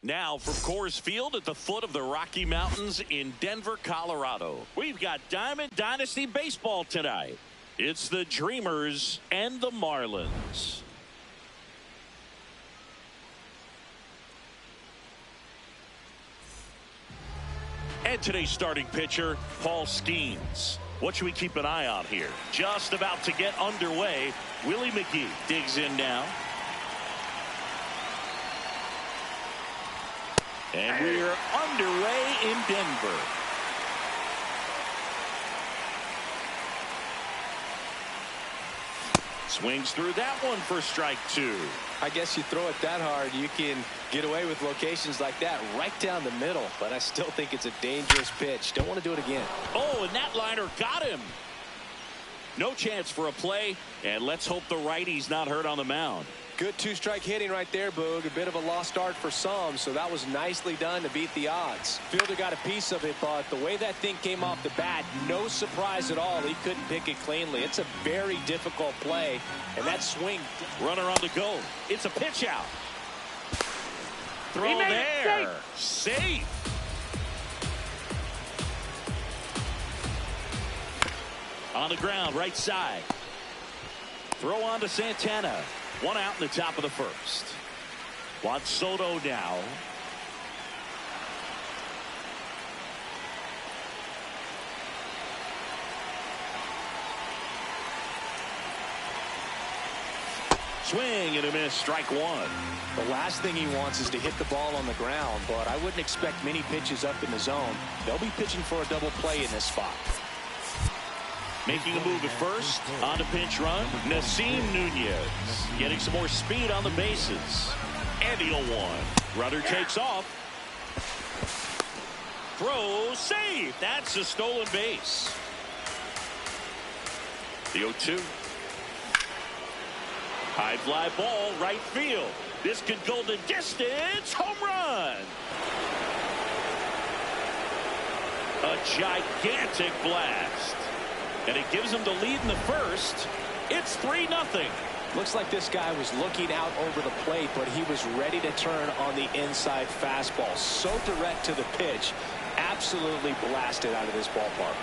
Now from Coors Field at the foot of the Rocky Mountains in Denver, Colorado, we've got Diamond Dynasty Baseball tonight. It's the Dreamers and the Marlins. And today's starting pitcher, Paul Skeens. What should we keep an eye on here? Just about to get underway. Willie McGee digs in now. And we're underway in Denver. Swings through that one for strike two. I guess you throw it that hard, you can get away with locations like that right down the middle. But I still think it's a dangerous pitch. Don't want to do it again. Oh, and that liner got him. No chance for a play, and let's hope the righty's not hurt on the mound. Good two-strike hitting right there, Boog. A bit of a lost start for some, so that was nicely done to beat the odds. Fielder got a piece of it, but the way that thing came off the bat, no surprise at all. He couldn't pick it cleanly. It's a very difficult play, and that swing. Runner on the go. It's a pitch out. Throw there. Safe. On the ground, right side. Throw on to Santana. One out in the top of the first. Juan Soto now. Swing and a miss, strike one. The last thing he wants is to hit the ball on the ground, but I wouldn't expect many pitches up in the zone. They'll be pitching for a double play in this spot. Making a move at first. On to pinch run. Nasim Nunez. Getting some more speed on the bases. And the 0-1. Runner takes off. Throw safe. That's a stolen base. The 0-2. High fly ball, right field. This could go the distance. Home run. A gigantic blast. And it gives him the lead in the first. It's 3-0. Looks like this guy was looking out over the plate, but he was ready to turn on the inside fastball. So direct to the pitch. Absolutely blasted out of this ballpark.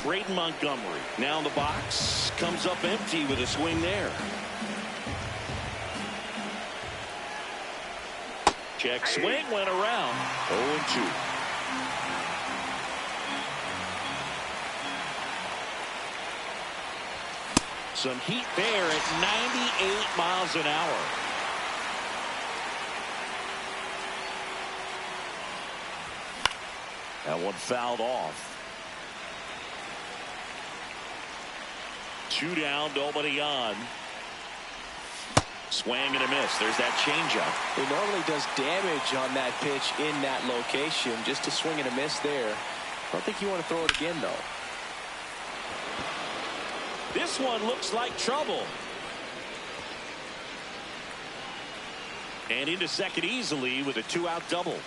Braden Montgomery now in the box. Comes up empty with a swing there. Check swing, went around. 0-2. Some heat there at 98 miles an hour. That one fouled off. 2 down, nobody on. Swing and a miss. There's that changeup. He normally does damage on that pitch in that location. Just a swing and a miss there. I don't think you want to throw it again, though. This one looks like trouble. And into second easily with a 2-out double.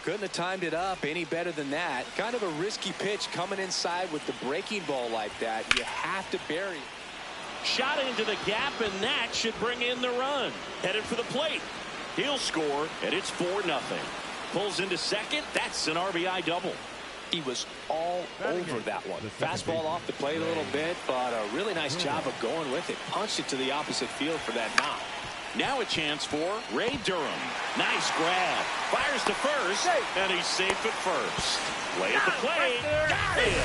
Couldn't have timed it up any better than that. Kind of a risky pitch coming inside with the breaking ball like that. You have to bury it. Shot into the gap, and that should bring in the run. Headed for the plate. He'll score, and it's 4-0. Pulls into second. That's an RBI double. He was all over that one. Fastball off the plate a little bit, but a really nice job of going with it. Punched it to the opposite field for that knock. Now a chance for Ray Durham. Nice grab. Fires to first, and he's safe at first. Play at the plate. Got it.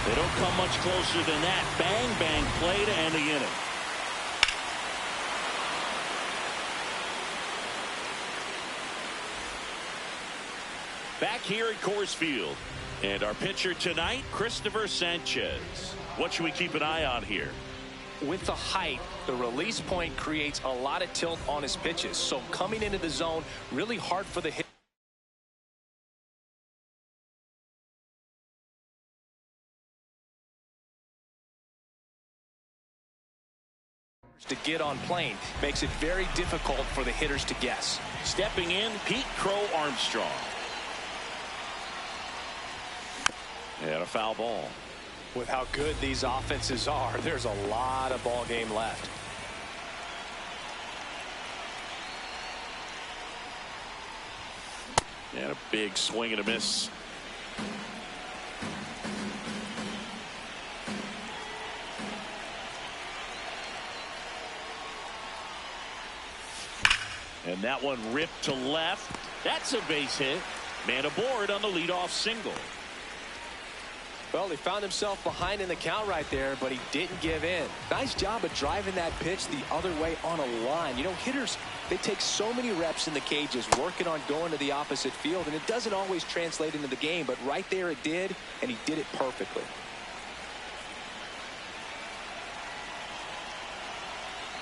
They don't come much closer than that. Bang, bang play to end the inning. Back here at Coors Field. And our pitcher tonight, Christopher Sanchez. What should we keep an eye on here? With the height, the release point creates a lot of tilt on his pitches. So coming into the zone, really hard for the hit to get on plane. Makes it very difficult for the hitters to guess. Stepping in, Pete Crow Armstrong. And a foul ball. With how good these offenses are, there's a lot of ball game left. And a big swing and a miss. And that one ripped to left. That's a base hit. Man aboard on the leadoff single. Well, he found himself behind in the count right there, but he didn't give in. Nice job of driving that pitch the other way on a line. You know, hitters, they take so many reps in the cages working on going to the opposite field, and it doesn't always translate into the game, but right there it did, and he did it perfectly.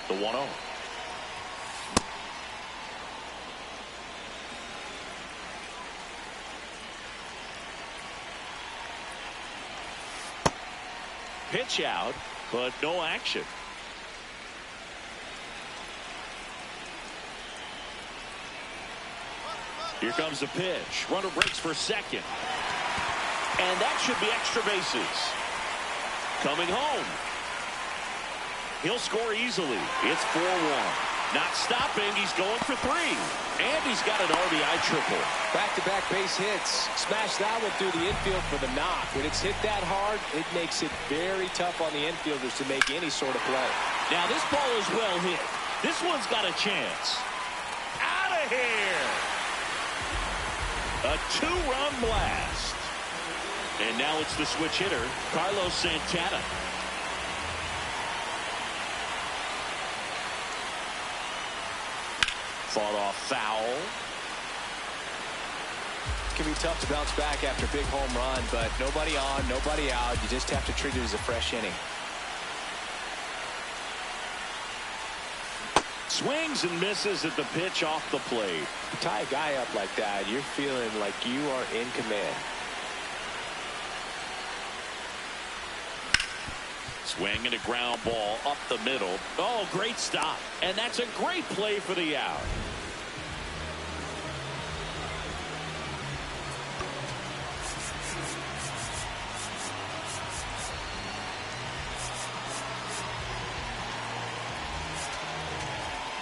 The 1-0. Pitch out, but no action. Here comes the pitch. Runner breaks for second. And that should be extra bases. Coming home. He'll score easily. It's 4-1. Not stopping. He's going for 3. And he's got an RBI triple. Back-to-back base hits. Smash that one through the infield for the knock. When it's hit that hard, it makes it very tough on the infielders to make any sort of play. Now this ball is well hit. This one's got a chance. Out of here. A 2-run blast. And now it's the switch hitter, Carlos Santana. Fought off foul. It can be tough to bounce back after a big home run, but nobody on, nobody out. You just have to treat it as a fresh inning. Swings and misses at the pitch off the plate. You tie a guy up like that, you're feeling like you are in command. Swing and a ground ball up the middle. Oh, great stop. And that's a great play for the out.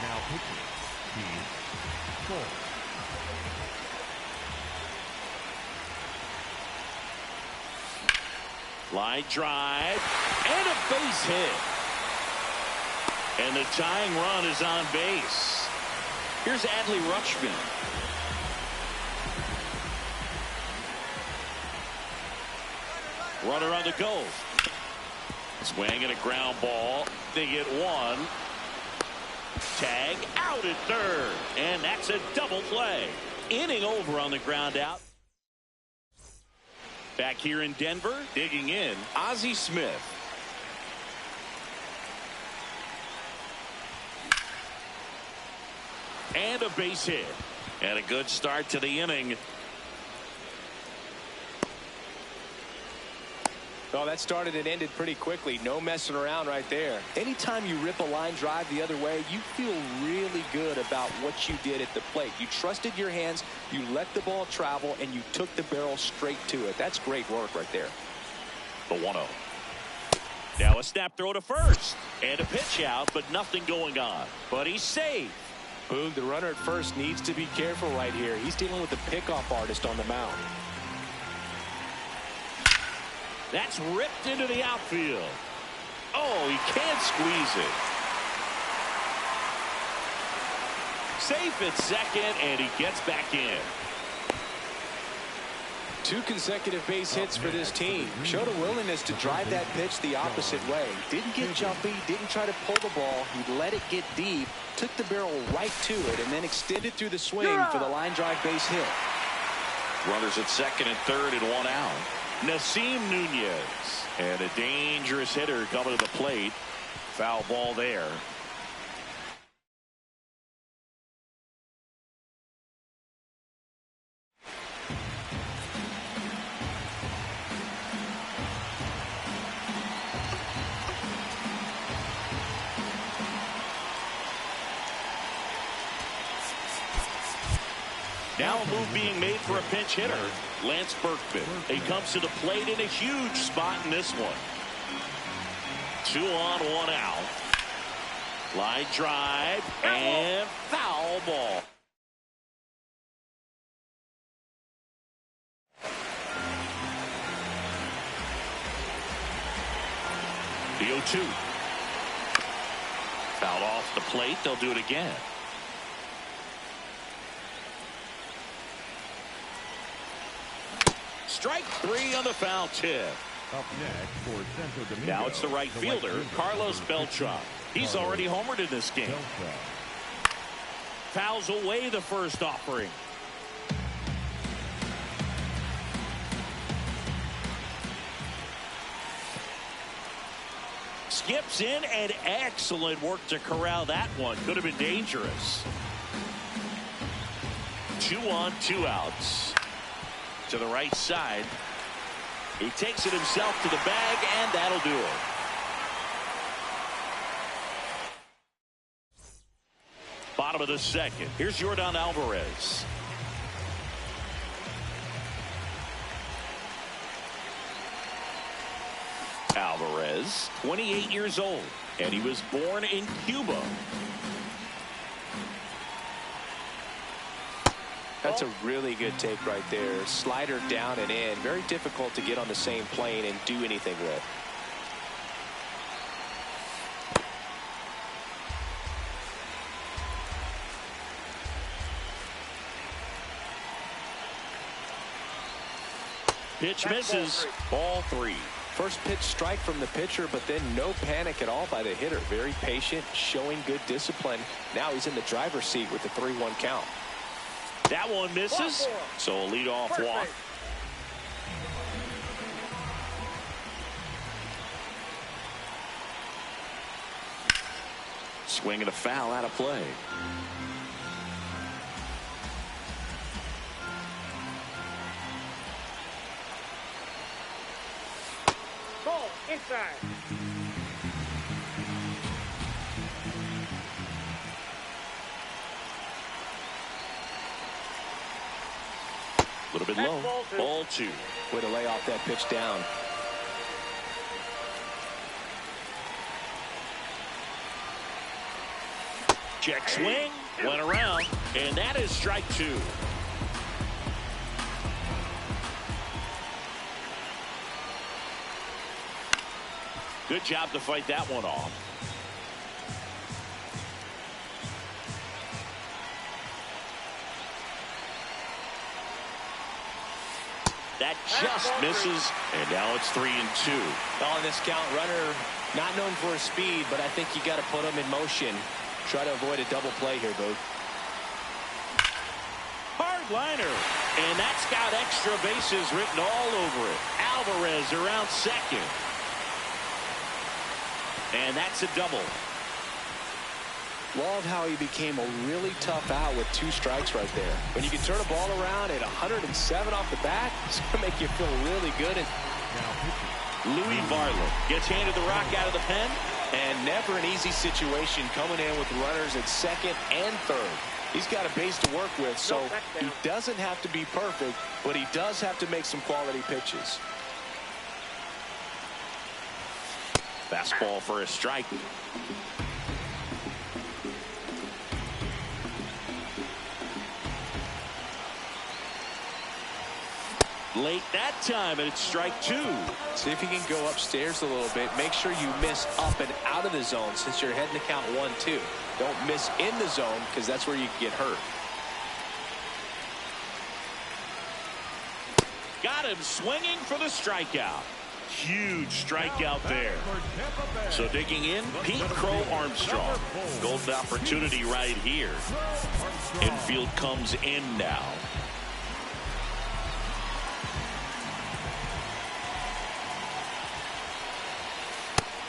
Now pitching, the 4. Line drive and a base hit. And the tying run is on base. Here's Adley Rutschman. Runner on the go. Swing and a ground ball. They get 1. Tag out at third. And that's a double play. Inning over on the ground out. Back here in Denver, digging in, Ozzie Smith. And a base hit. And a good start to the inning. Oh, that started and ended pretty quickly. No messing around right there. Anytime you rip a line drive the other way, you feel really good about what you did at the plate. You trusted your hands, you let the ball travel, and you took the barrel straight to it. That's great work right there. The 1-0. Now a snap throw to first. And a pitch out, but nothing going on. But he's safe. Boog, the runner at first needs to be careful right here. He's dealing with the pickoff artist on the mound. That's ripped into the outfield. Oh, he can't squeeze it. Safe at second, and he gets back in. 2 consecutive base hits for this team. Showed a willingness to drive that pitch the opposite way. Didn't get jumpy, didn't try to pull the ball. He let it get deep, took the barrel right to it, and then extended through the swing for the line drive base hit. Runners at second and third and 1 out. Nasim Nunez. And a dangerous hitter coming to the plate. Foul ball there. Now a move being made for a pinch hitter. Lance Berkman. He comes to the plate in a huge spot in this one. 2 on, 1 out. Line drive and foul ball. The 0-2. Fouled off the plate. They'll do it again. Strike 3 on the foul tip. Up next for Santo Domingo. Now it's the right fielder, Carlos Beltran. He's already homered in this game. Fouls away the first offering. Skips in, and excellent work to corral that one. Could have been dangerous. 2 on, 2 outs. To the right side. He takes it himself to the bag, and that'll do it. Bottom of the second. Here's Yordan Alvarez. Alvarez, 28 years old, and he was born in Cuba. That's a really good take right there. Slider down and in. Very difficult to get on the same plane and do anything with. Pitch misses. Ball 3. First pitch strike from the pitcher, but then no panic at all by the hitter. Very patient, showing good discipline. Now he's in the driver's seat with the 3-1 count. That one misses, so a leadoff walk. Swing and a foul out of play. Ball inside. A little bit low. Ball 2. Way to lay off that pitch down. Check swing. Went around. And that is strike 2. Good job to fight that one off. That just misses, and now it's 3-2. On this count, runner not known for his speed, but I think you got to put him in motion. Try to avoid a double play here, Boog. Hard liner, and that's got extra bases written all over it. Alvarez around second, and that's a double. Love how he became a really tough out with 2 strikes right there. When you can turn a ball around at 107 off the bat, it's going to make you feel really good. And Louis Varland gets handed the rock out of the pen. And never an easy situation coming in with runners at second and third. He's got a base to work with, so he doesn't have to be perfect, but he does have to make some quality pitches. Fastball for a strike. Late that time, and it's strike 2. See if you can go upstairs a little bit. Make sure you miss up and out of the zone since you're heading to count 1-2. Don't miss in the zone because that's where you can get hurt. Got him swinging for the strikeout. Huge strikeout there. So digging in, Pete Crow Armstrong. Golden opportunity right here. Infield comes in now.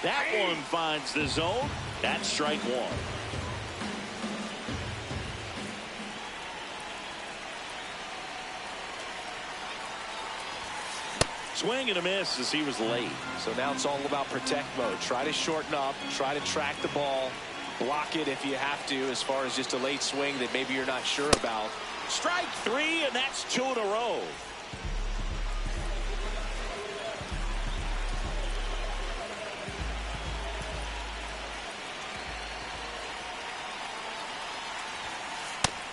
That one finds the zone. That's strike 1. Swing and a miss as he was late. So now it's all about protect mode. Try to shorten up, try to track the ball, block it if you have to as far as just a late swing that maybe you're not sure about. Strike three, and that's 2 in a row.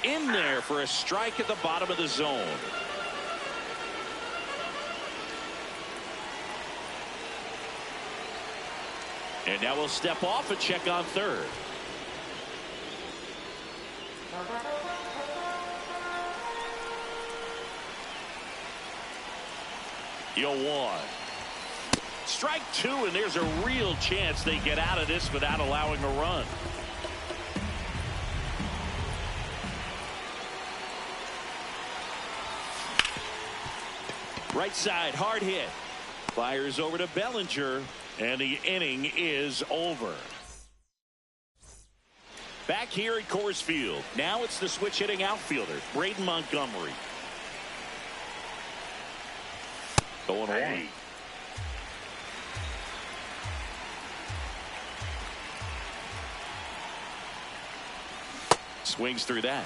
In there for a strike at the bottom of the zone. And now we'll step off and check on third. You'll one. Strike two, and there's a real chance they get out of this without allowing a run. Right side, hard hit. Fires over to Bellinger, and the inning is over. Back here at Coors Field. Now it's the switch hitting outfielder, Braden Montgomery. Going away. Swings through that.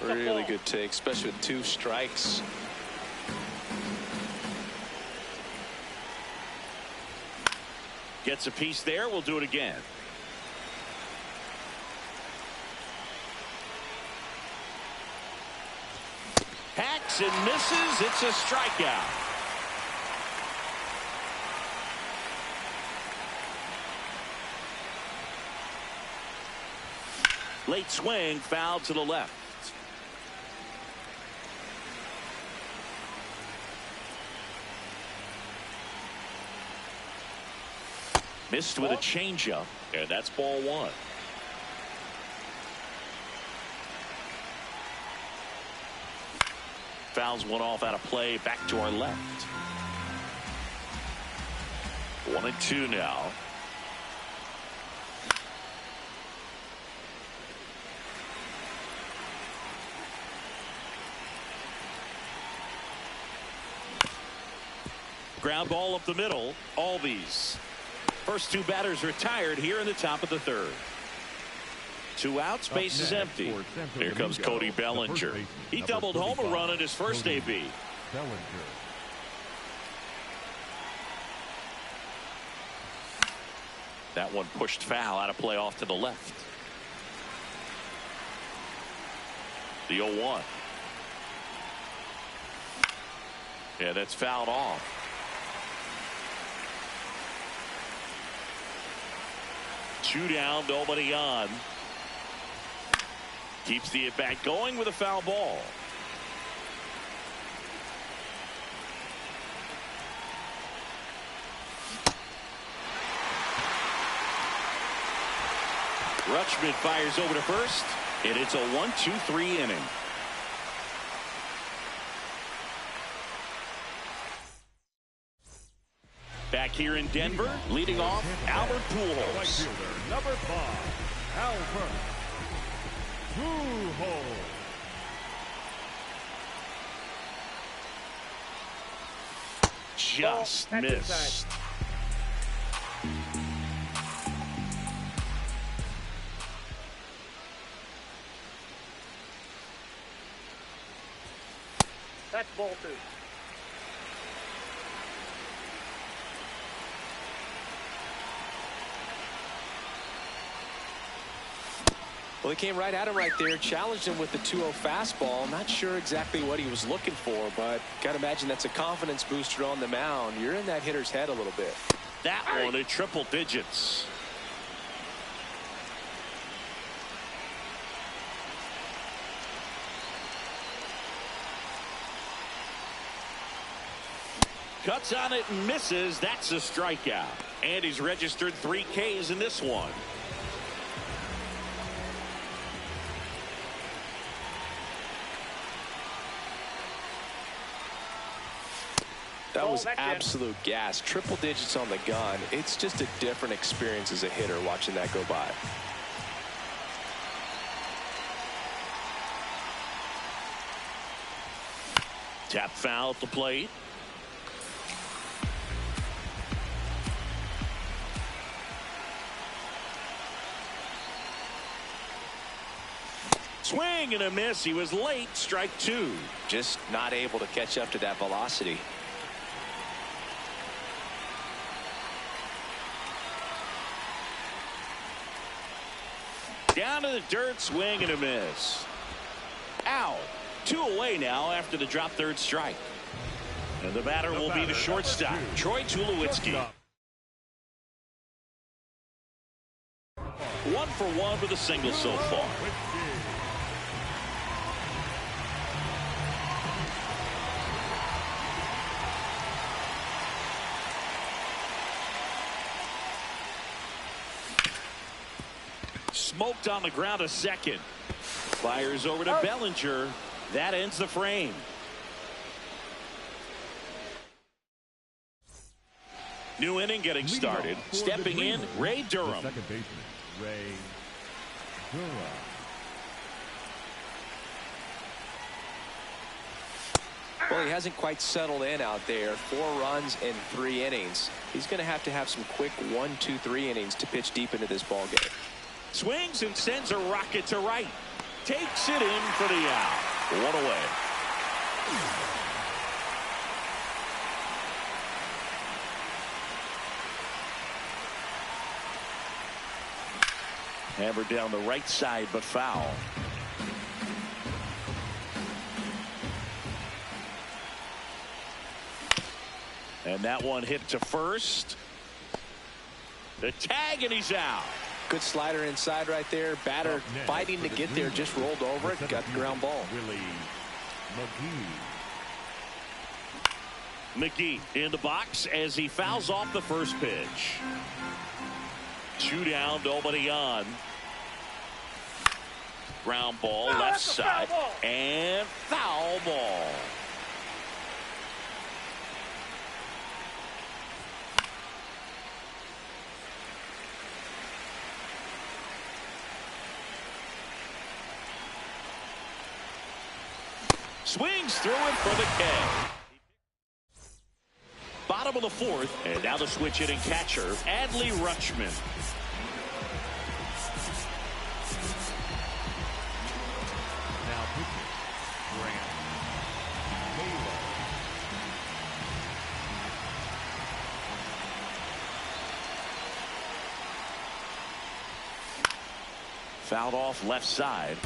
Really good take, especially with 2 strikes. Gets a piece there. We'll do it again. Hacks and misses. It's a strikeout. Late swing, foul to the left. Missed with a changeup, and that's ball 1. Fouls one off out of play, back to our left. 1-2 now. Ground ball up the middle. Albies. First 2 batters retired here in the top of the third. 2 outs, base is empty. Here comes Cody Bellinger. He doubled home a run in his first AB. That one pushed foul, out of play off to the left. The 0-1. Yeah, that's fouled off. Two down, nobody on. Keeps the at-bat going with a foul ball. Rutschman fires over to first, and it's a 1-2-3 inning. Back here in Denver, leading off, Albert Pujols. Number 5, Albert Pujols. Just missed. That's ball 2. Well, he came right at him right there, challenged him with the 2-0 fastball. Not sure exactly what he was looking for, but got to imagine that's a confidence booster on the mound. You're in that hitter's head a little bit. That one at triple digits. Cuts on it and misses. That's a strikeout. And he's registered 3 Ks in this one. That was absolute gas. Triple digits on the gun. It's just a different experience as a hitter watching that go by. Tap foul at the plate. Swing and a miss. He was late. Strike two. Just not able to catch up to that velocity. Down to the dirt. Swing and a miss. Out. Two away now after the drop third strike. And the batter will be the shortstop, Troy Tulowitzki. 1 for 1 with a single so far. Smoked on the ground a second. Fires over to Bellinger. That ends the frame. New inning getting started. Stepping in, Ray Durham. Second baseman, Ray Durham. Well, he hasn't quite settled in out there. 4 runs in 3 innings. He's going to have some quick 1, 2, 3 innings to pitch deep into this ball game. Swings and sends a rocket to right. Takes it in for the out. 1 away. Hammered down the right side, but foul. And that one hit to first. The tag, and he's out. Good slider inside right there. Batter fighting to get there, just rolled over it, got the ground ball. McGee in the box as he fouls off the first pitch. 2 down, nobody on. Ground ball, left side, and foul ball. Swings through it for the K. Bottom of the 4th, and now the switch hitting catcher, Adley Rutschman. Now pitching, Grant Taylor. Fouled off left side.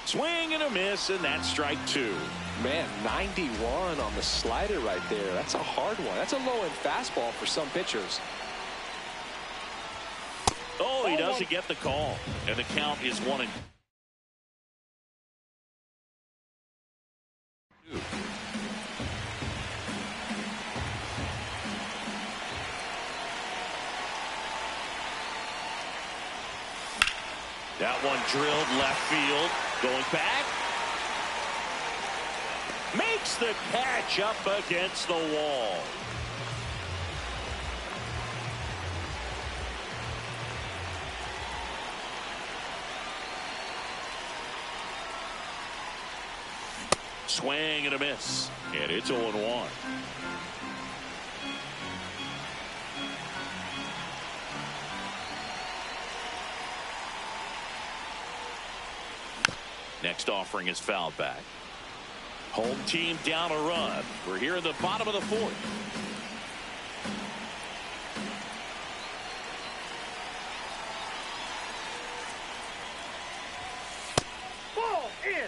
Swing and a miss, and that's strike 2. Man, 91 on the slider right there. That's a hard one. That's a low-end fastball for some pitchers. Oh, he doesn't get the call. And the count is 1-2. That one drilled left field. Going back. Makes the catch up against the wall. Swing and a miss. And it's 0-1. Next offering is fouled back. Home team down a run. We're here in the bottom of the 4th. Ball in.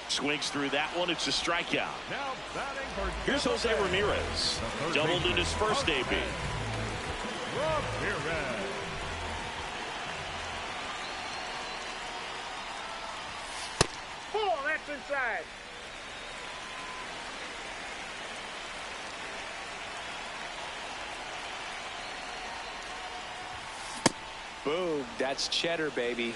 Swings through that one. It's a strikeout. Now batting for Here's Jose Ramirez. Doubled in his first AB. Ramirez. Ball, that's inside. Boom. That's cheddar, baby.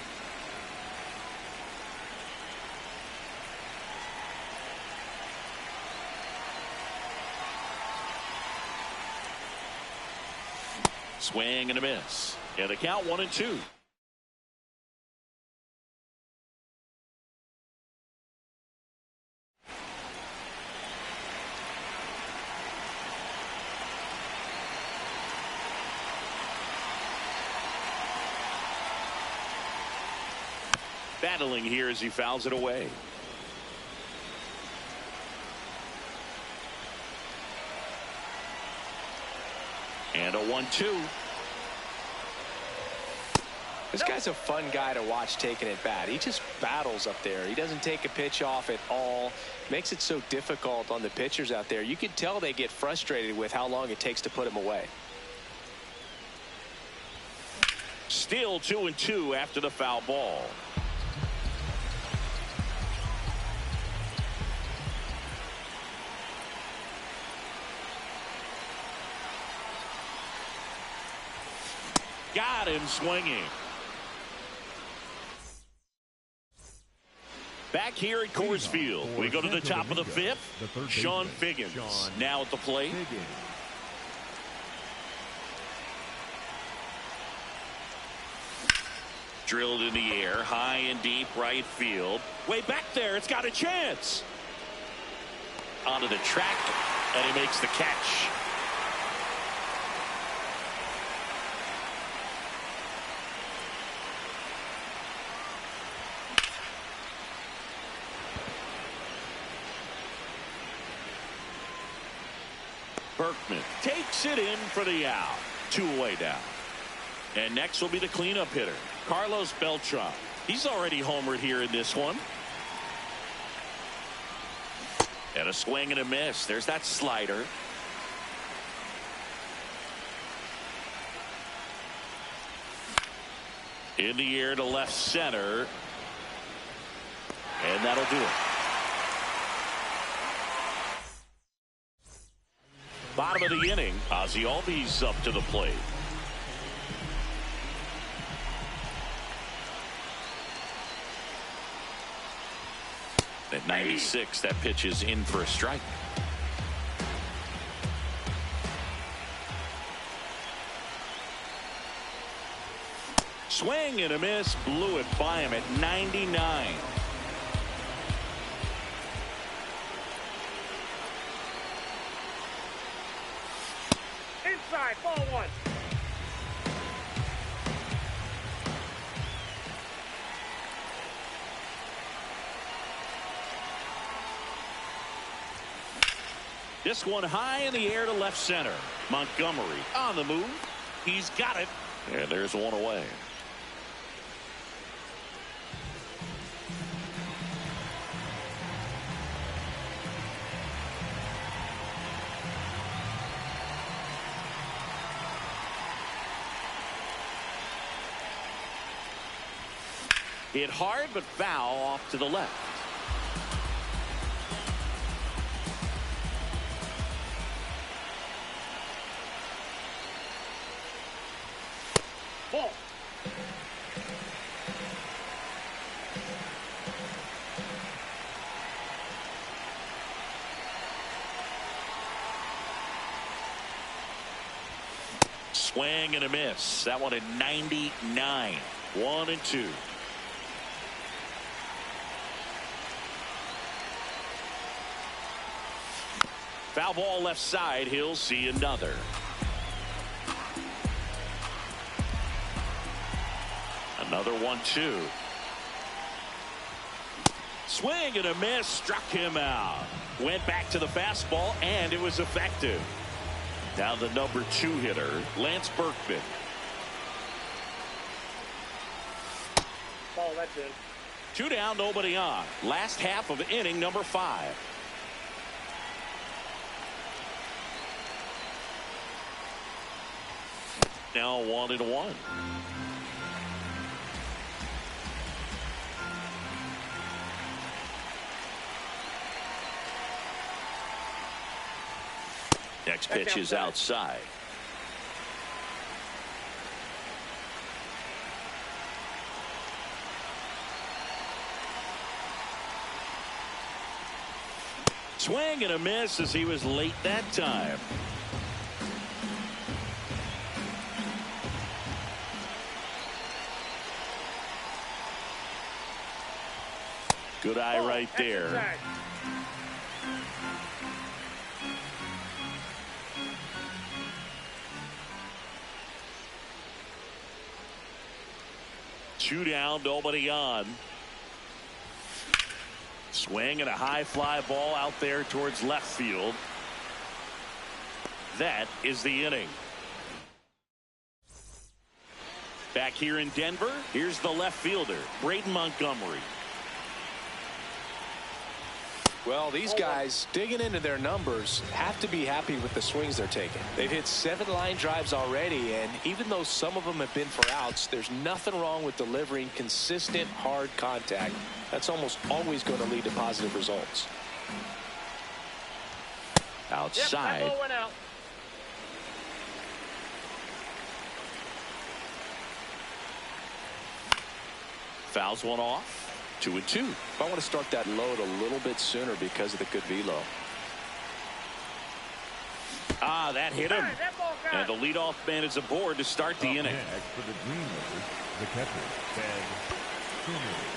Swing and a miss. And the count 1-2. Battling here as he fouls it away. And a 1-2. This guy's a fun guy to watch taking it bat. He just battles up there. He doesn't take a pitch off at all. Makes it so difficult on the pitchers out there. You can tell they get frustrated with how long it takes to put him away. Still 2-2 after the foul ball. Got him swinging. Back here at Coors Field, we go to the top of the fifth. Sean Figgins now at the plate. Drilled in the air, high and deep right field. Way back there, it's got a chance. Onto the track, and he makes the catch. Berkman takes it in for the out. 2 away down. And next will be the cleanup hitter, Carlos Beltran. He's already homered here in this one. And a swing and a miss. There's that slider. In the air to left center. And that'll do it. Bottom of the inning, Ozzie Albies up to the plate. At 96, that pitch is in for a strike. Swing and a miss, blew it by him at 99. Inside, ball 1. This one high in the air to left center. Montgomery on the move. He's got it. And there's one away. Hit hard but foul off to the left. Ball. Swing and a miss. That one at 99. 1-2. Foul ball left side. He'll see another. Another 1-2. Swing and a miss. Struck him out. Went back to the fastball, and it was effective. Now the number 2 hitter, Lance Berkman. Ball, that's in. 2 down, nobody on. Last half of inning number 5. Now 1-1. Next pitch is outside. Swing and a miss as he was late that time. Good eye right there. Inside. 2 down, nobody on. Swing and a high fly ball out there towards left field. That is the inning. Back here in Denver, here's the left fielder, Braden Montgomery. Well, these guys digging into their numbers have to be happy with the swings they're taking. They've hit 7 line drives already, and even though some of them have been for outs, there's nothing wrong with delivering consistent hard contact. That's almost always going to lead to positive results. Outside. Yep, that ball went out. Fouls one off. 2-2. I want to start that load a little bit sooner because of the good velo. Ah, that hit him. Hey, that ball got And the leadoff man is aboard to start the inning. Next for the Dreamers, the catcher, Ben Simmons.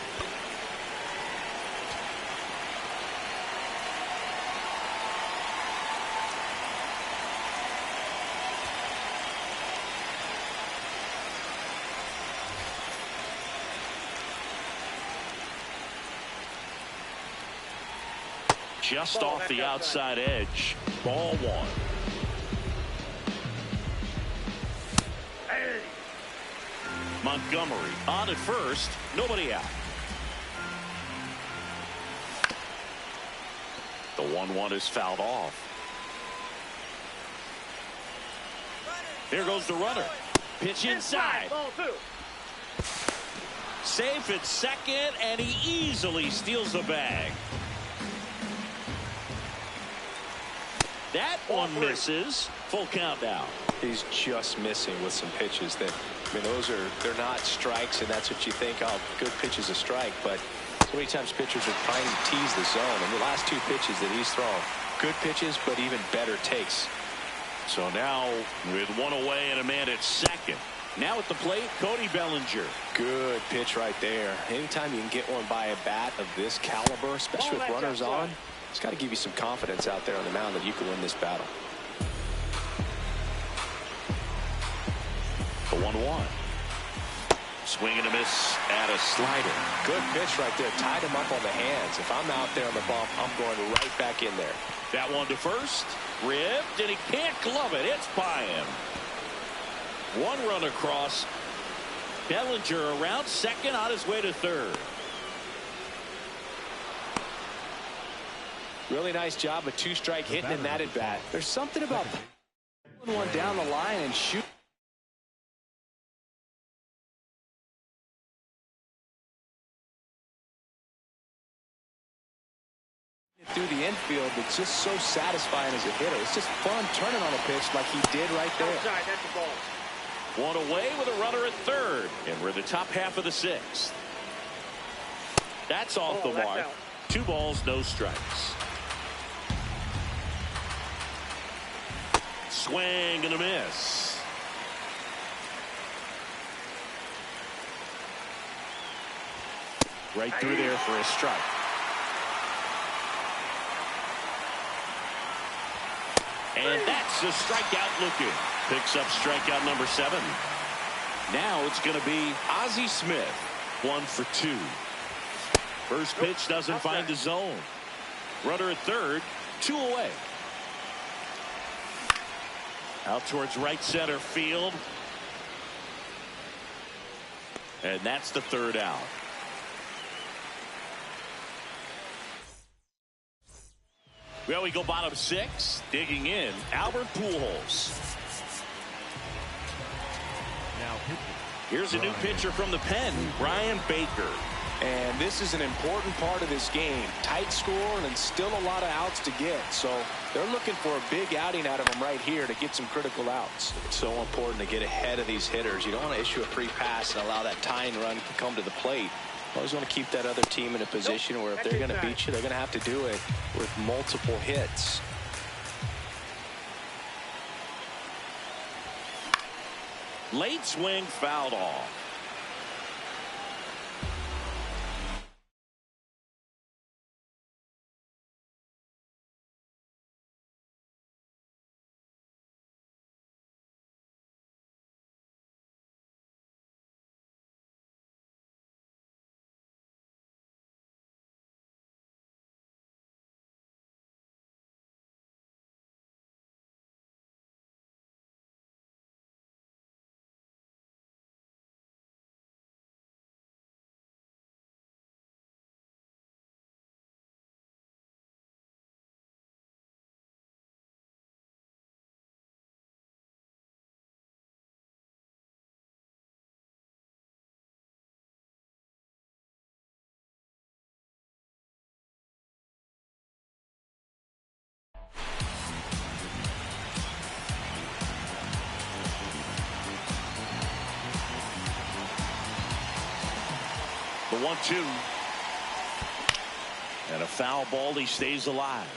Just off the outside edge. Ball 1. Hey. Montgomery on at first. Nobody out. The 1-1 is fouled off. Here goes the runner. Pitch inside. Ball 2. Safe at second, and he easily steals the bag. That one misses. Full count now. He's just missing with some pitches that, I mean, they're not strikes, and that's what you think, oh, good pitch is a strike, but so many times pitchers are trying to tease the zone, and the last 2 pitches that he's thrown, good pitches, but even better takes. So now with 1 away and a man at second. Now at the plate, Cody Bellinger. Good pitch right there. Anytime you can get one by a bat of this caliber, especially with runners on, it's got to give you some confidence out there on the mound that you can win this battle. The 1-1. Swing and a miss at a slider. Good pitch right there. Tied him up on the hands. If I'm out there on the bump, I'm going right back in there. That one to first. Ripped, and he can't glove it. It's by him. 1 run across. Bellinger around second on his way to third. Really nice job, a 2-strike hitting in that at bat. There's something about pulling one down the line and shoot through the infield. It's just so satisfying as a hitter. It's just fun turning on a pitch like he did right there. Outside, that's the ball. 1 away with a runner at third, and we're in the top half of the 6th. That's off the that's mark. out. 2 balls, no strikes. Swing and a miss. Right through there for a strike. And that's a strikeout looking. Picks up strikeout number 7. Now it's going to be Ozzie Smith. 1 for 2. First pitch doesn't find the zone. Runner at third. 2 away. Out towards right center field. And that's the 3rd out. Well, we go bottom 6. Digging in, Albert Pujols. Now pitching. Here's a new pitcher from the pen, Brian Baker. And this is an important part of this game. Tight score and still a lot of outs to get. So they're looking for a big outing out of them right here to get some critical outs. It's so important to get ahead of these hitters. You don't want to issue a free pass and allow that tying run to come to the plate. You always want to keep that other team in a position where if they're going to beat you, they're going to have to do it with multiple hits. Late swing fouled off. 1-2. And a foul ball. He stays alive.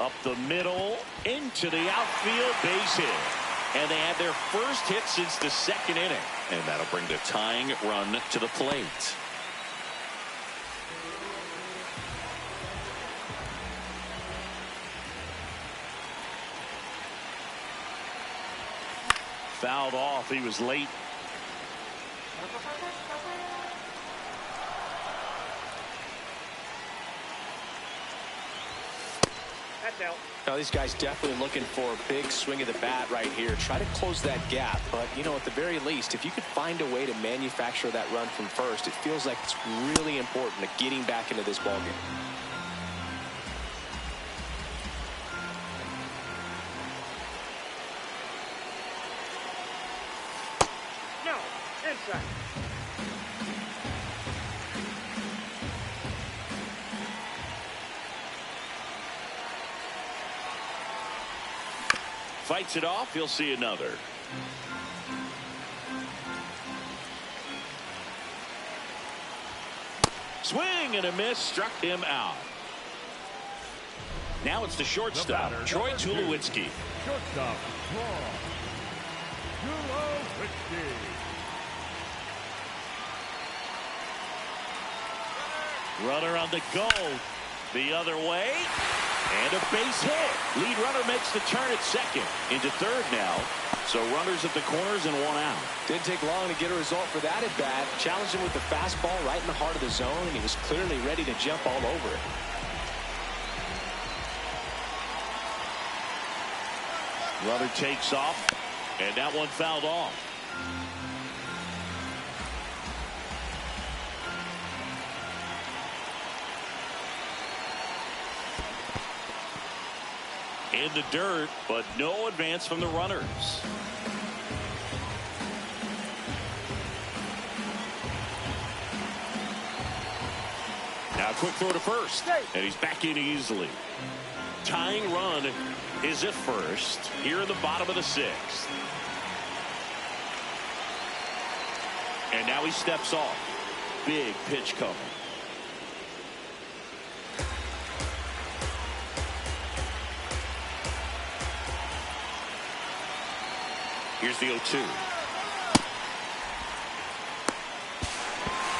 Up the middle, into the outfield, base hit. And they had their first hit since the second inning. And that'll bring the tying run to the plate. Fouled off. He was late. That's out. Now these guys definitely looking for a big swing of the bat right here. Try to close that gap. But, you know, at the very least, if you could find a way to manufacture that run from first, it feels like it's really important to getting back into this ballgame. No, inside. Fights it off. He'll see another. Swing and a miss. Struck him out. Now it's the shortstop, Troy Tulowitzki. Shortstop, Tulowitzki. Runner on the go. The other way. And a base hit. Lead runner makes the turn at second. Into third now. So runners at the corners and one out. Didn't take long to get a result for that at bat. Challenged him with the fastball right in the heart of the zone, and he was clearly ready to jump all over it. Runner takes off, and that one fouled off. In the dirt, but no advance from the runners. Now a quick throw to first, and he's back in easily. Tying run is at first here in the bottom of the sixth. And now he steps off. Big pitch coming. Here's the 0-2.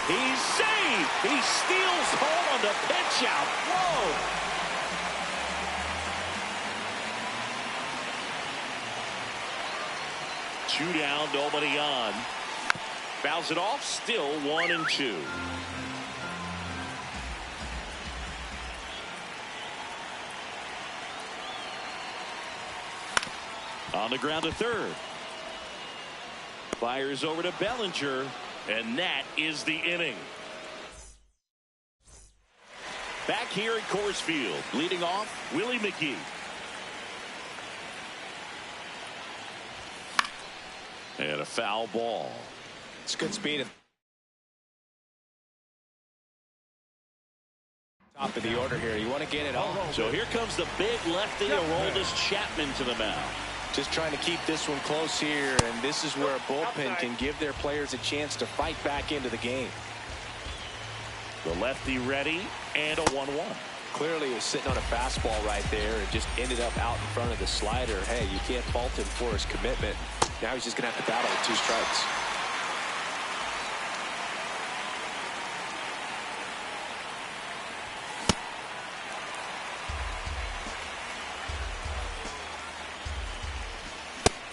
He's safe. He steals home on the pitch out. Whoa. Two down, nobody on. Fouls it off. Still 1-2. On the ground to third. Fires over to Bellinger, and that is the inning. Back here at Coors Field, leading off, Willie McGee. And a foul ball. It's good speed. Top of the order here. You want to get it on. So here comes the big lefty, Aroldis Chapman, to the mound. Just trying to keep this one close here, and this is where a bullpen can give their players a chance to fight back into the game. The lefty ready, and a 1-1. Clearly he was sitting on a fastball right there and just ended up out in front of the slider. Hey, you can't fault him for his commitment. Now he's just going to have to battle with 2 strikes.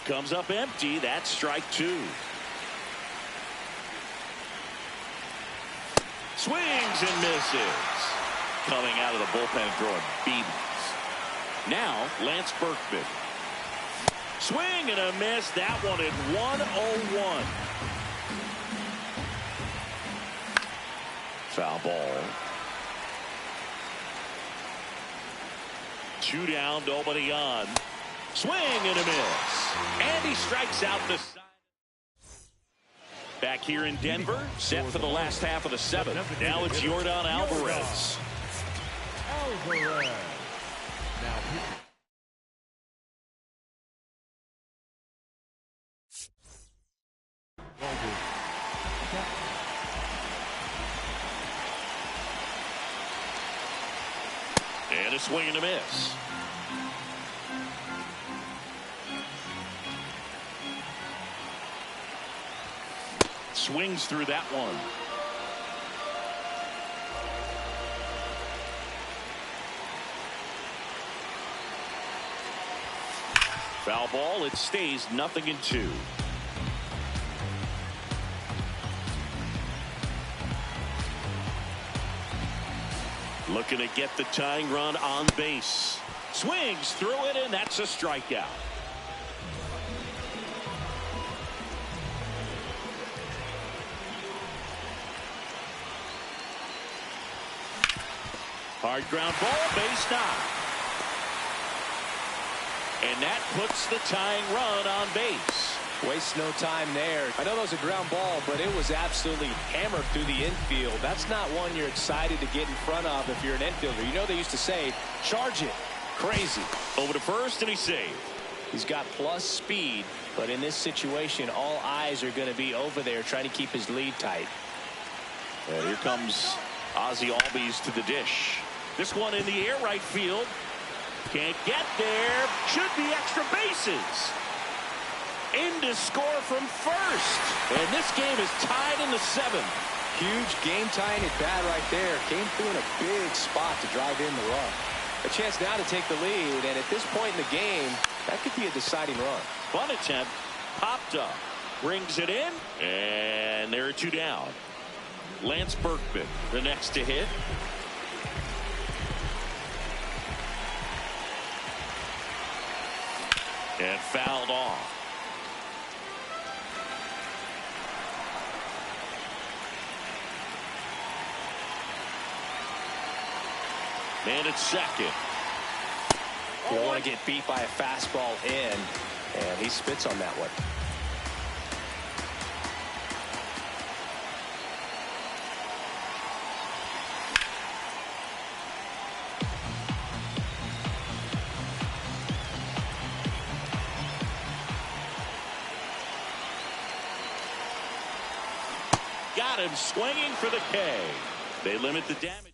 Comes up empty. That's strike 2. Swings and misses. Coming out of the bullpen throwing BBs. Now Lance Berkman. Swing and a miss. That one at 1-0-1. Foul ball. 2 down, nobody on. Swing and a miss. And he strikes out the side. Back here in Denver, set for the last half of the 7th. Now it's Yordan Alvarez. Alvarez. Now And a swing and a miss. Swings through that one. Foul ball. It stays 0-2. Looking to get the tying run on base. Swings through it, and that's a strikeout. Hard ground ball, base knock. And that puts the tying run on base. Waste no time there. I know that was a ground ball, but it was absolutely hammered through the infield. That's not one you're excited to get in front of if you're an infielder. You know they used to say, charge it. Crazy. Over to first, and he's saved. He's got plus speed, but in this situation, all eyes are going to be over there trying to keep his lead tight. Here comes Ozzie Albies to the dish. This one in the air, right field. Can't get there. Should be extra bases. In to score from first. And this game is tied in the 7th. Huge game-tying at bat right there. Came through in a big spot to drive in the run. A chance now to take the lead, and at this point in the game, that could be a deciding run. Fun attempt. Popped up. Brings it in. And there are 2 down. Lance Berkman, the next to hit. And fouled off. Man at second. You don't want to get beat by a fastball in, and he spits on that one. Got him swinging for the K. They limit the damage.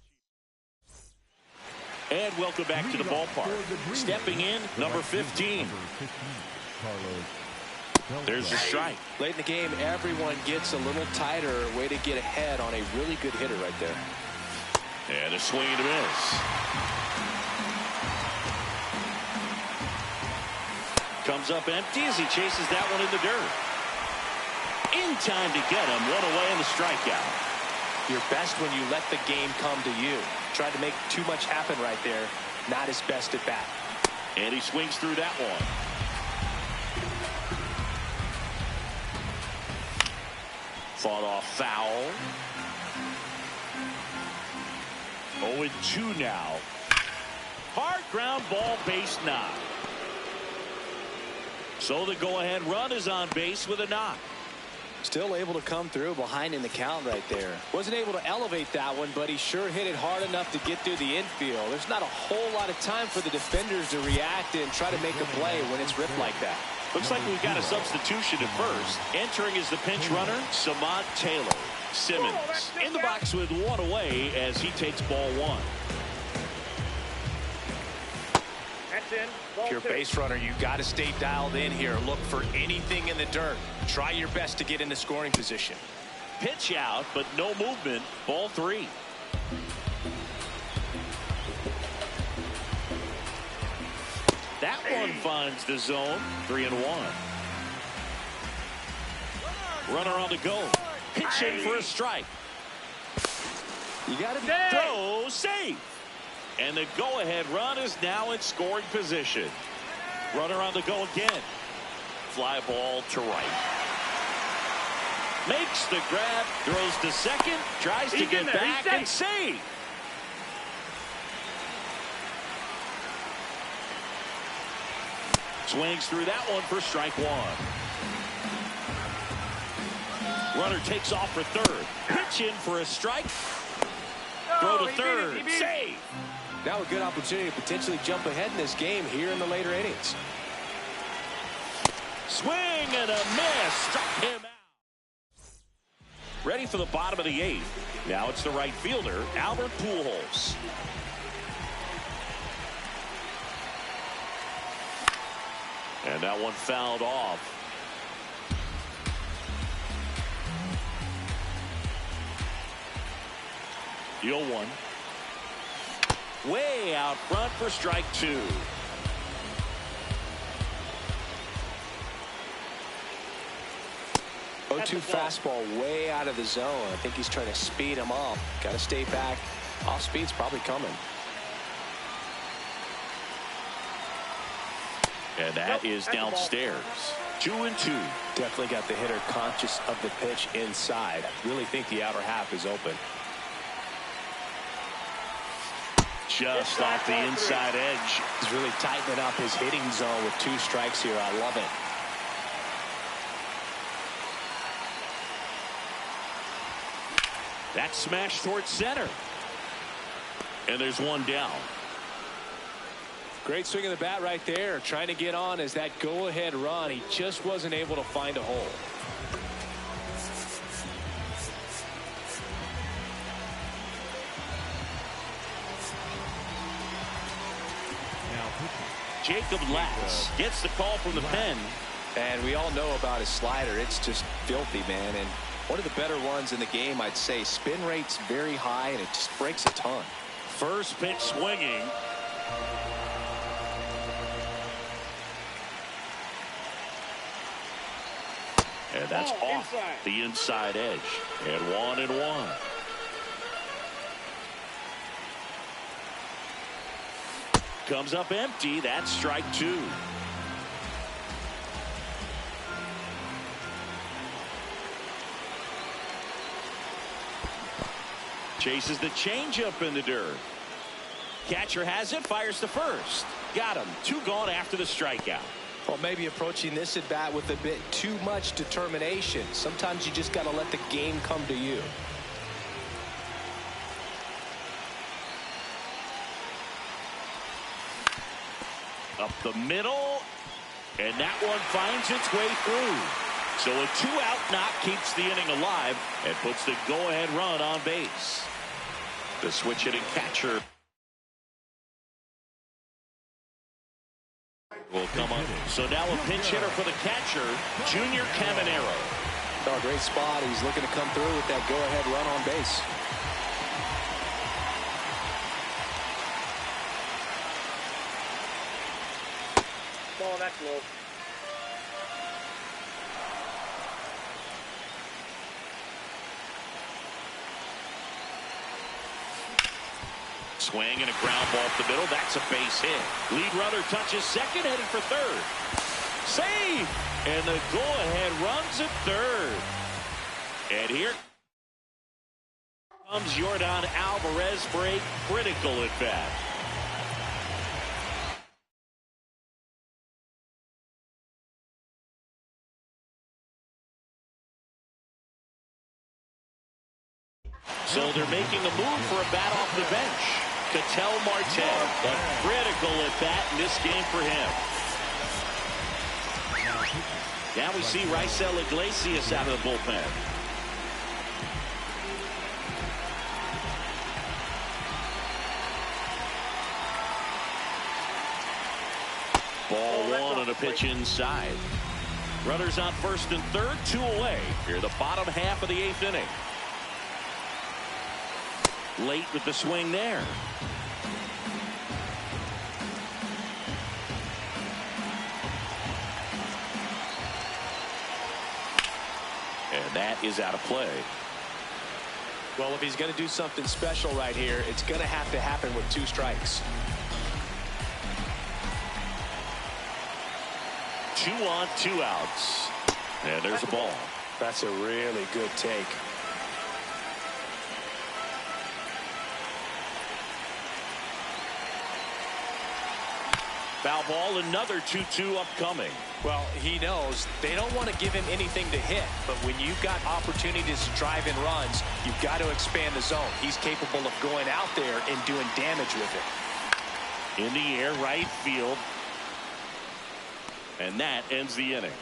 And welcome back to the ballpark. Stepping in, number 15. There's a strike. Late in the game, everyone gets a little tighter. Way to get ahead on a really good hitter right there. And a swing and a miss. Comes up empty as he chases that one in the dirt. In time to get him. One away in the strikeout. You're best when you let the game come to you. Tried to make too much happen right there. Not his best at bat. And he swings through that one. Fought off foul. 0-2 now. Hard ground ball, base knock. So the go-ahead run is on base with a knock. Still able to come through behind in the count right there. Wasn't able to elevate that one, but he sure hit it hard enough to get through the infield. There's not a whole lot of time for the defenders to react and try to make a play when it's ripped like that. Looks like we've got a substitution at first. Entering as the pinch runner, Samad Taylor. Simmons in the box with one away as he takes ball 1. If you're a base runner, you got to stay dialed in here. Look for anything in the dirt. Try your best to get into scoring position. Pitch out, but no movement. Ball 3. That one finds the zone. 3-1. Runner on the go. Pitch in for a strike. You got to be throw safe. And the go-ahead run is now in scoring position. Runner on the go again. Fly ball to right. Makes the grab, throws to second, tries to get back and save. Swings through that one for strike 1. Runner takes off for third. Pitch in for a strike. Throw to third. Save. Now a good opportunity to potentially jump ahead in this game here in the later innings. Swing and a miss. Struck him out. Ready for the bottom of the 8th. Now it's the right fielder, Albert Pujols. And that one fouled off. Deal one. Way out front for strike two. O2 fastball way out of the zone. I think he's trying to speed him up. Got to stay back. Off speed's probably coming. And that is downstairs. 2-2. Definitely got the hitter conscious of the pitch inside. Really think the outer half is open. Just off the inside edge. He's really tightening up his hitting zone with 2 strikes here. I love it. That smash towards center. And there's one down. Great swing of the bat right there. Trying to get on as that go-ahead run. He just wasn't able to find a hole. Jacob Latz gets the call from the pen. And we all know about his slider. It's just filthy, man. And one of the better ones in the game, I'd say. Spin rate's very high, and it just breaks a ton. First pitch swinging. And that's off the inside edge. And 1-1. Comes up empty. That's strike two. Chases the changeup in the dirt. Catcher has it, fires to first. Got him. 2 gone after the strikeout. Well, maybe approaching this at bat with a bit too much determination. Sometimes you just got to let the game come to you. Up the middle, and that one finds its way through. So a 2-out knock keeps the inning alive and puts the go-ahead run on base. The switch-hitting catcher will come up. So now a pinch hitter for the catcher, Junior Caminero. Oh, great spot. He's looking to come through with that go-ahead run on base. Oh, that's low. Swing and a ground ball up the middle. That's a base hit. Lead runner touches second, heading for third. Save! And the go-ahead runs at third. And here comes Yordan Alvarez for a critical at bat. So they're making a move for a bat off the bench. Ketel Marte, a critical at bat in this game for him. Now we see Raisel Iglesias out of the bullpen. Ball 1 on a pitch inside. Runners on first and third, 2 away. Here the bottom half of the 8th inning. Late with the swing there. And that is out of play. Well, if he's going to do something special right here, it's going to have to happen with 2 strikes. 2 on, 2 outs. And there's a ball. That's a really good take. Foul ball, another 2-2 upcoming. Well, he knows they don't want to give him anything to hit, but when you've got opportunities to drive in runs, you've got to expand the zone. He's capable of going out there and doing damage with it. In the air, right field. And that ends the inning.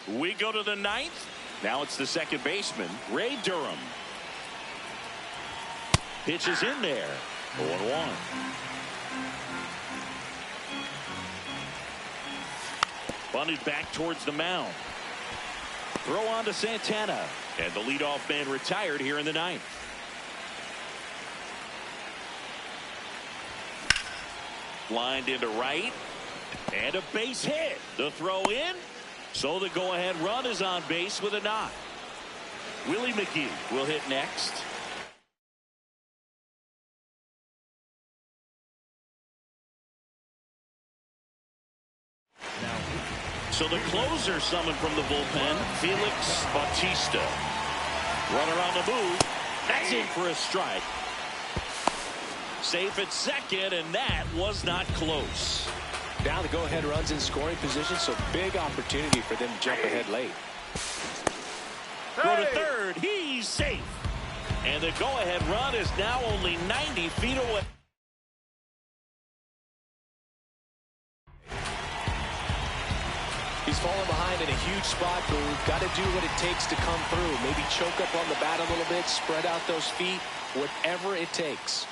We go to the ninth. Now it's the second baseman, Ray Durham. Pitch is in there. 0-1. Bunted back towards the mound. Throw on to Santana. And the leadoff man retired here in the ninth. Lined into right. And a base hit. The throw in. So the go-ahead run is on base with a knock. Willie McGee will hit next. So the closer summoned from the bullpen, Felix Bautista. Runner on the move. That's in for a strike. Safe at second, and that was not close. Now the go-ahead runs in scoring position, so big opportunity for them to jump ahead late. Throw to third. He's safe. And the go-ahead run is now only 90 feet away. He's falling behind in a huge spot, Boone. Got to do what it takes to come through. Maybe choke up on the bat a little bit, spread out those feet, whatever it takes.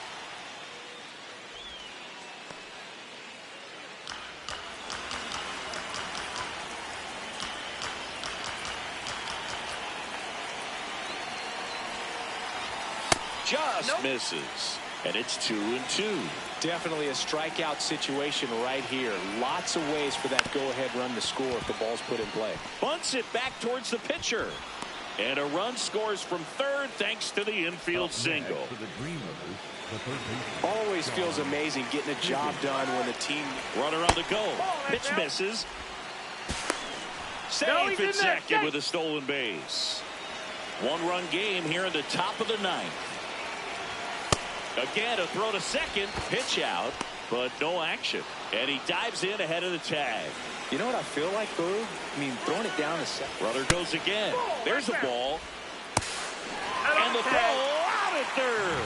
Just misses. And it's 2-2. Definitely a strikeout situation right here. Lots of ways for that go-ahead run to score if the ball's put in play. Bunts it back towards the pitcher. And a run scores from third thanks to the infield single. Always feels amazing getting a job done when the team... Runner on the go. Pitch misses. Safe at second with a stolen base. One-run game here in the top of the ninth. Again, a throw to second, pitch out, but no action. And he dives in ahead of the tag. You know what I feel like, Boo? I mean, throwing it down to second. Runner goes again. There's a ball. And the throw out at third.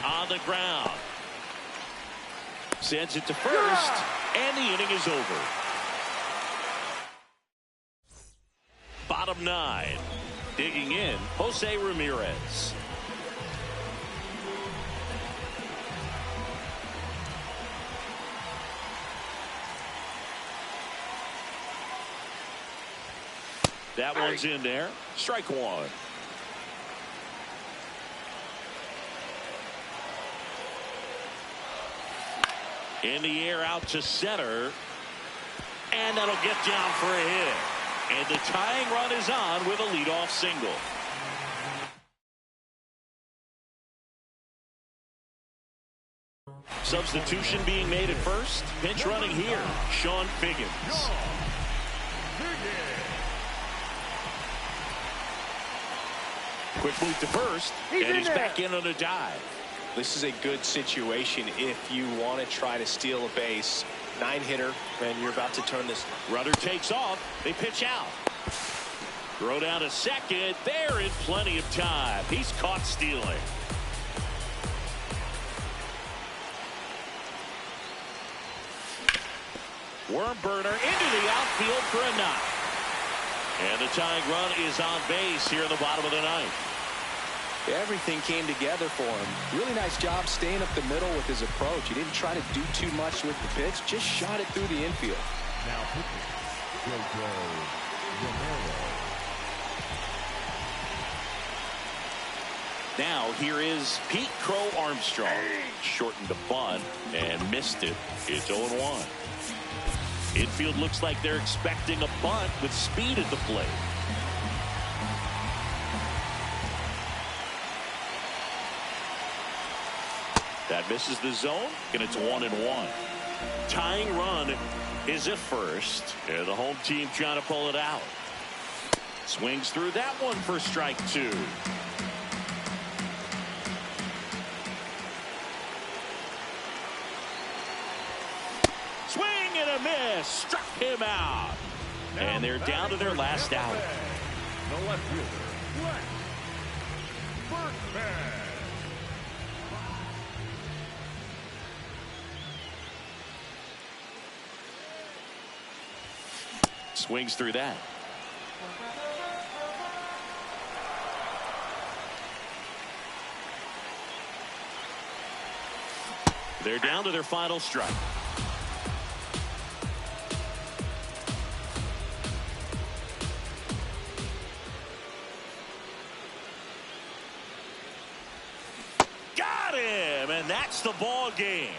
On the ground. Sends it to first, and the inning is over. Bottom nine. Digging in, Jose Ramirez. That one's in there. Strike one. In the air out to center. And that'll get down for a hit. And the tying run is on with a leadoff single. Substitution being made at first. Pinch running here, Sean Figgins. Quick move to first, and he's back in on a dive. This is a good situation if you want to try to steal a base. 9-hitter, and you're about to turn this. Runner takes off. They pitch out. Throw down to second. They're in plenty of time. He's caught stealing. Worm burner into the outfield for a knock. And the tying run is on base here in the bottom of the ninth. Everything came together for him. Really nice job staying up the middle with his approach. He didn't try to do too much with the pitch, just shot it through the infield. Now pitching, Romero. Now here is Pete Crow Armstrong. Shortened the bunt and missed it. It's 0-1. Infield looks like they're expecting a bunt with speed at the plate. That misses the zone, and it's 1-1. Tying run is at first, and the home team trying to pull it out. Swings through that one for strike two. Swing and a miss. Struck him out. And they're down to their last out. The left fielder, Berkman. Swings through that. They're down to their final strike. Got him, and that's the ball game.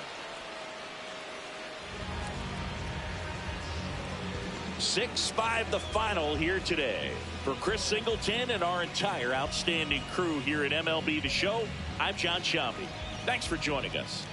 6-5 the final here today. For Chris Singleton and our entire outstanding crew here at MLB The Show, I'm John Sciambi. Thanks for joining us.